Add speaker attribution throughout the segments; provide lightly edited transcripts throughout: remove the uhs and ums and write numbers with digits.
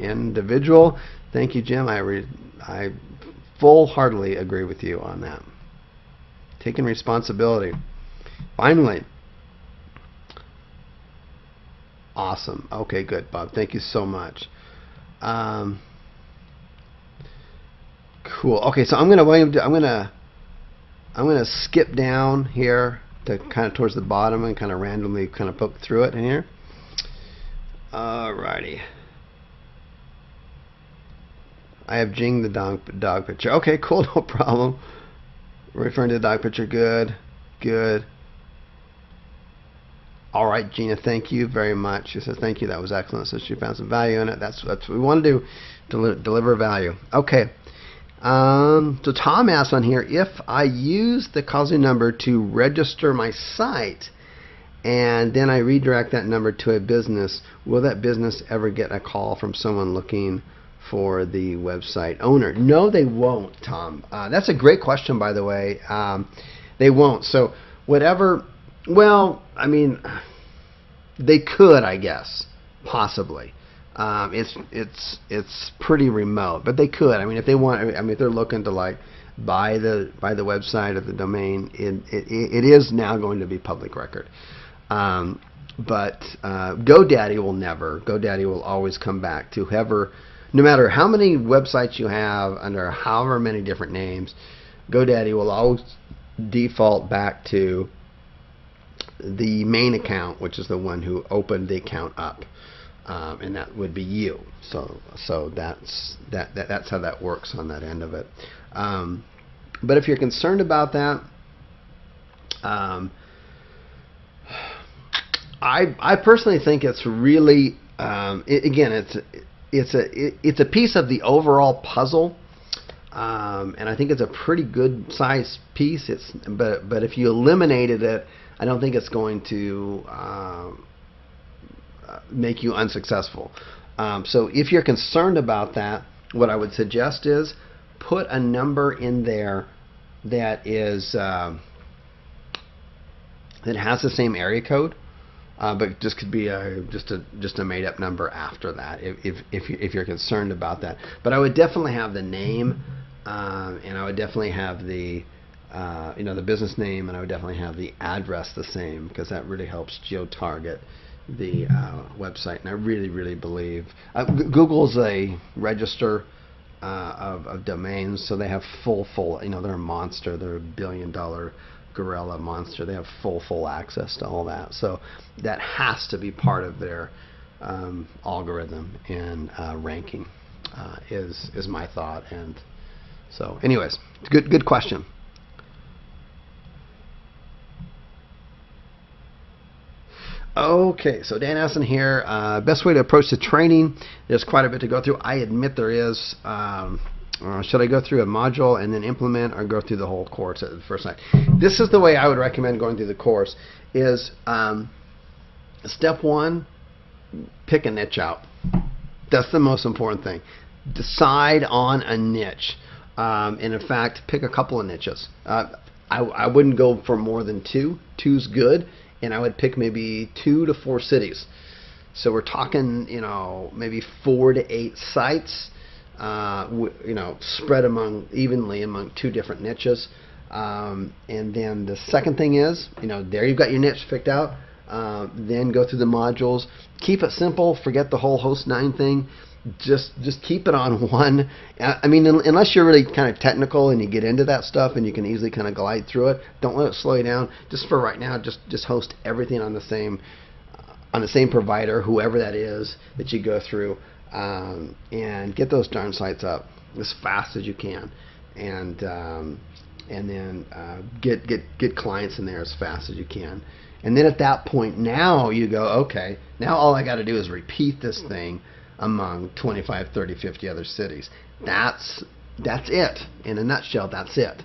Speaker 1: individual. Thank you, Jim. I full-heartedly agree with you on that. Taking responsibility. Finally. Awesome. Okay, good, Bob. Thank you so much. Cool. Okay, so I'm gonna skip down here to kind of towards the bottom and kind of randomly kind of poke through it in here. Alrighty. I have Jing the dog picture. Okay, cool, no problem. Referring to the dog picture. Good, good. All right, Gina, thank you very much. She says thank you. That was excellent. So she found some value in it. That's what we want to do. Deliver value. Okay. So Tom asks on here, if I use the causing number to register my site and then I redirect that number to a business, will that business ever get a call from someone looking for the website owner? No, they won't, Tom. That's a great question, by the way. They won't. So whatever, well, I mean, they could, I guess, possibly. It's pretty remote, but they could. I mean, if they want, I mean, if they're looking to like buy the website or the domain, it is now going to be public record. But GoDaddy will never. GoDaddy will always come back to whoever, no matter how many websites you have under however many different names, GoDaddy will always default back to the main account, which is the one who opened the account up. And that would be you. So that's how that works on that end of it. But if you're concerned about that, I personally think it's really again it's a piece of the overall puzzle, and I think it's a pretty good sized piece. But if you eliminated it, I don't think it's going to make you unsuccessful. So if you're concerned about that, what I would suggest is put a number in there that is that has the same area code, but just could be just a made up number after that if you're concerned about that. But I would definitely have the name, and I would definitely have the the business name, and I would definitely have the address the same, because that really helps geo-target the website. And I really believe Google's a register of domains, so they have full they're a monster. They're $1 billion gorilla monster. They have full access to all that, so that has to be part of their algorithm and ranking is my thought. And so anyways, good question. Okay, so Dan Assen here. Best way to approach the training. There's quite a bit to go through. I admit there is. Should I go through a module and then implement, or go through the whole course at the first night? This is the way I would recommend going through the course. Is step one, pick a niche out. That's the most important thing. Decide on a niche. And in fact, pick a couple of niches. I wouldn't go for more than two. Two's good. And I would pick maybe 2 to 4 cities. So we're talking, maybe 4 to 8 sites, spread evenly among 2 different niches. And then the second thing is, there you've got your niche picked out. Then go through the modules. Keep it simple. Forget the whole host 9 thing. Just keep it on one. I mean, unless you're really kind of technical and you get into that stuff and you can easily kind of glide through it, don't let it slow you down. Just for right now, just host everything on the same provider, whoever that is that you go through, and get those darn sites up as fast as you can, and then get clients in there as fast as you can. And then at that point, now you go, okay, now all I got to do is repeat this thing among 25, 30, 50 other cities. That's it. In a nutshell, that's it.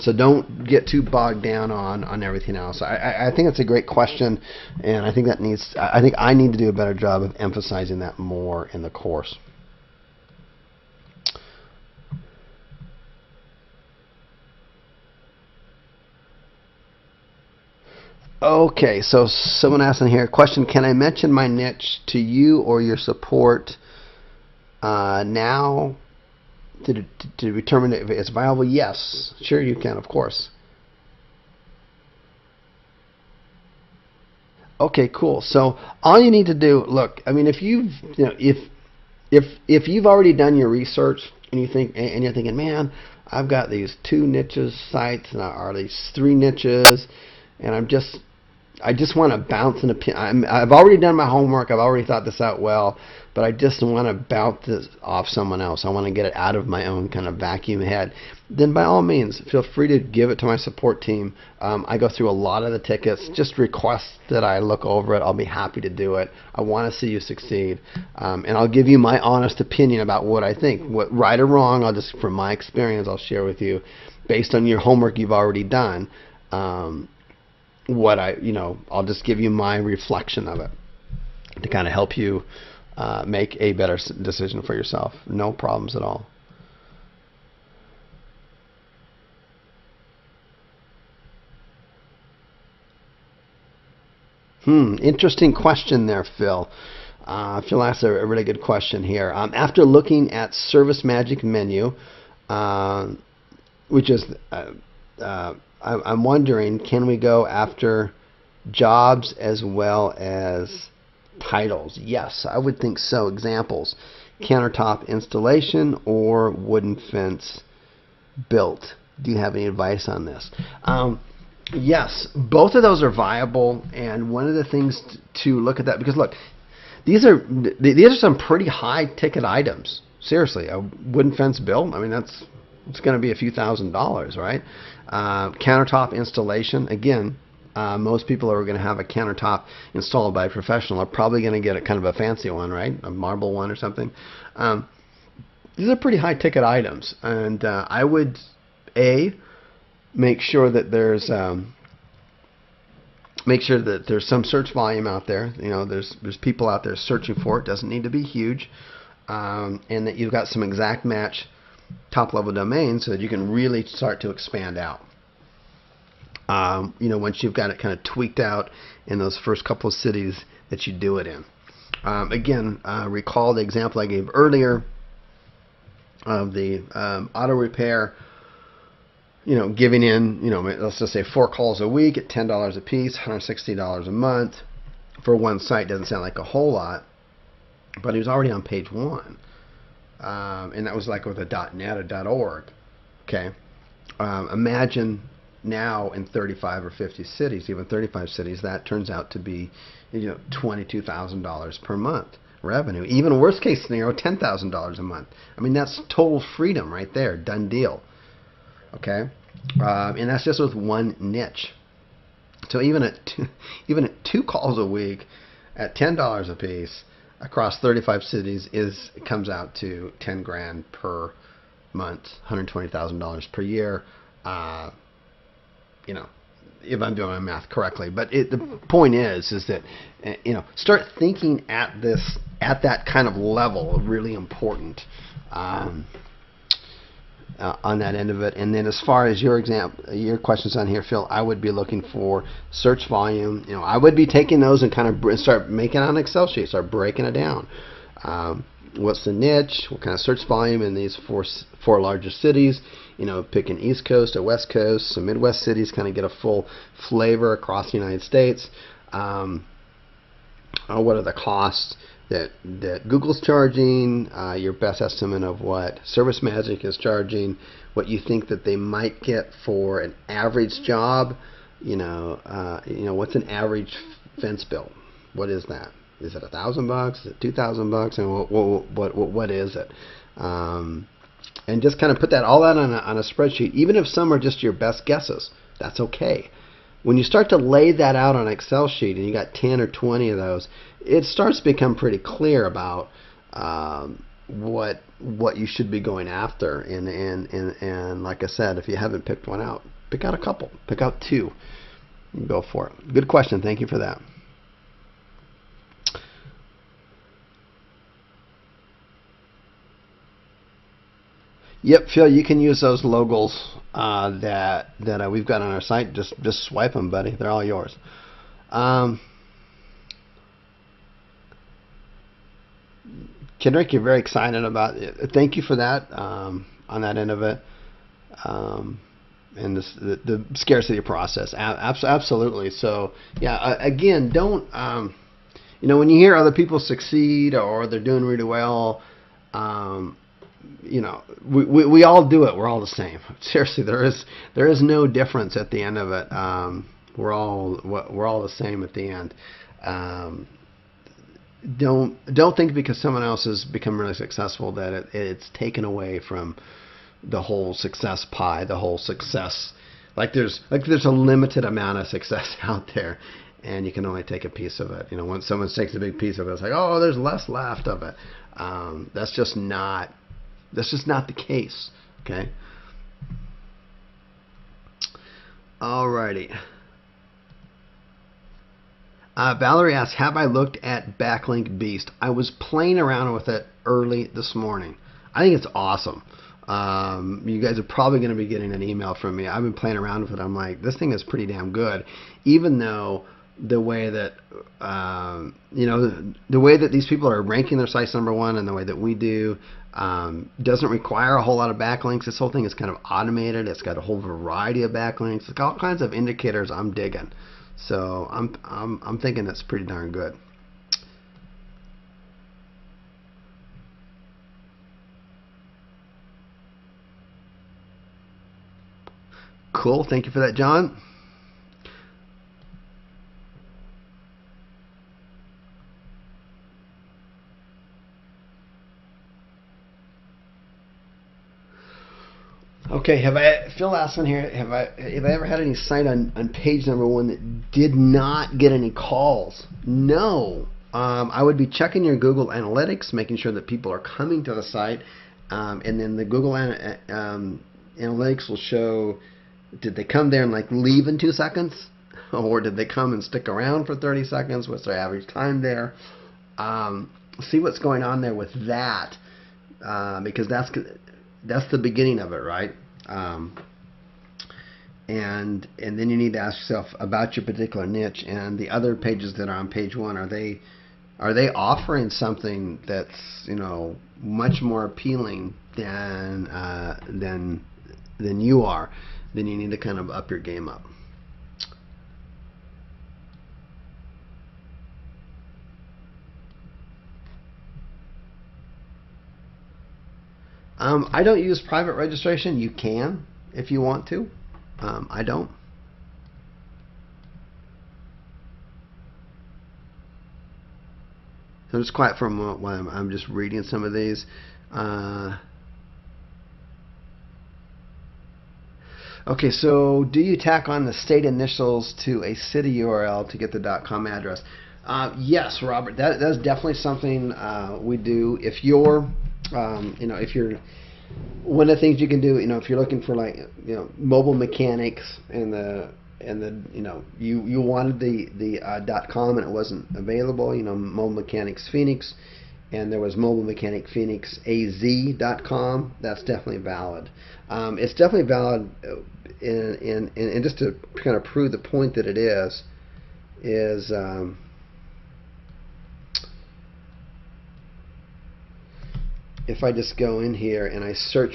Speaker 1: So don't get too bogged down on everything else. I think it's a great question, and I think I need to do a better job of emphasizing that more in the course. Okay, so someone asked in here, question, can I mention my niche to you or your support Now, to determine if it's viable, yes, sure you can, of course. Okay, cool. So all you need to do, look, I mean, if you've, if you've already done your research and you're thinking, man, I've got these 2 niches sites and are these 3 niches, and I just want to bounce an opinion. I've already done my homework. I've already thought this out well, but I just want to bounce this off someone else. I want to get it out of my own kind of vacuum head. Then by all means, feel free to give it to my support team. I go through a lot of the tickets. Just request that I look over it. I'll be happy to do it. I want to see you succeed, and I'll give you my honest opinion about what I think. What right or wrong, from my experience, I'll share with you, based on your homework you've already done. I'll just give you my reflection of it to kind of help you make a better decision for yourself. No problems at all. Interesting question there, Phil. Phil asked a really good question here. After looking at Service Magic menu, which is I'm wondering, can we go after jobs as well as titles? Yes, I would think so. Examples: countertop installation or wooden fence built. Do you have any advice on this? Yes, both of those are viable, and one of the things to look at that, because look, these are some pretty high ticket items. Seriously, a wooden fence built, I mean, it's going to be a few $1,000s, right? Countertop installation, again, most people who are going to have a countertop installed by a professional are probably going to get a kind of a fancy one, right? A marble one or something. These are pretty high ticket items, and I would make sure that there's some search volume out there. There's people out there searching for it. Doesn't need to be huge, and that you've got some exact match top level domains so that you can really start to expand out. Once you've got it kind of tweaked out in those first couple of cities that you do it in. Again, recall the example I gave earlier of the auto repair. Giving in, let's just say 4 calls a week at $10 a piece, $160 a month for one site. Doesn't sound like a whole lot, but he was already on page 1. And that was like with a .net or .org. Okay, imagine now in 35 or 50 cities, even 35 cities, that turns out to be $22,000 per month revenue. Even worst case scenario, $10,000 a month. I mean, that's total freedom right there, done deal. Okay, and that's just with one niche. So even at 2 calls a week at $10 a piece across 35 cities comes out to 10 grand per month, $120,000 per year. If I'm doing my math correctly. But the point is that start thinking at that kind of level. Really important on that end of it. And then as far as your questions on here, Phil, I would be looking for search volume. I would be taking those and kind of start making on an Excel sheet, start breaking it down. What's the niche? What kind of search volume in these four largest cities? Picking East Coast or West Coast, some Midwest cities, kind of get a full flavor across the United States. What are the costs that Google's charging? Your best estimate of what Service Magic is charging? What you think that they might get for an average job? What's an average fence built? What is that? Is it $1,000? Is it $2,000? And what is it? And just kind of put that all out on a spreadsheet. Even if some are just your best guesses, that's okay. When you start to lay that out on an Excel sheet and you got 10 or 20 of those, it starts to become pretty clear about what you should be going after. And like I said, if you haven't picked one out, pick out a couple. Pick out 2. Go for it. Good question. Thank you for that. Yep, Phil, you can use those logos that we've got on our site. Just swipe them, buddy. They're all yours. Kendrick, you're very excited about it. Thank you for that on that end of it. And the scarcity process. Absolutely. So, yeah, again, don't, when you hear other people succeed or they're doing really well, we all do it. We're all the same. Seriously, there is no difference at the end of it. We're all the same at the end. Don't think because someone else has become really successful that it's taken away from the whole success pie, the whole success. Like there's a limited amount of success out there, and you can only take a piece of it. When someone takes a big piece of it, it's like, oh, there's less left of it. That's just not the case. Okay. Alrighty. Valerie asks, have I looked at Backlink Beast? I was playing around with it early this morning. I think it's awesome. You guys are probably going to be getting an email from me. I've been playing around with it. I'm like, this thing is pretty damn good. Even though the way that, the way that these people are ranking their sites #1 and the way that we do doesn't require a whole lot of backlinks. This whole thing is kind of automated. It's got a whole variety of backlinks. It's got all kinds of indicators I'm digging. So I'm thinking it's pretty darn good. Cool. Thank you for that, John. Okay, Phil asked on here, have I ever had any site on page #1 that did not get any calls? No. I would be checking your Google Analytics, making sure that people are coming to the site, and then the Google Analytics will show, did they come there and leave in 2 seconds? Or did they come and stick around for 30 seconds? What's their average time there? See what's going on there with that, because that's the beginning of it, right? And then you need to ask yourself about your particular niche and the other pages that are on page 1. Are they offering something that's much more appealing than you are? Then you need to kind of up your game up. I don't use private registration. You can if you want to. I don't. So I'm just quiet for a moment while I'm just reading some of these. Okay, so do you tack on the state initials to a city URL to get the .com address? Yes, Robert. That's definitely something we do. If you're if you're, one of the things you can do, if you're looking for mobile mechanics and you wanted the .com and it wasn't available, Mobile Mechanics Phoenix, and there was Mobile Mechanic Phoenix AZ.com, that's definitely valid. It's definitely valid, and just to kind of prove the point that it is if I just go in here and I search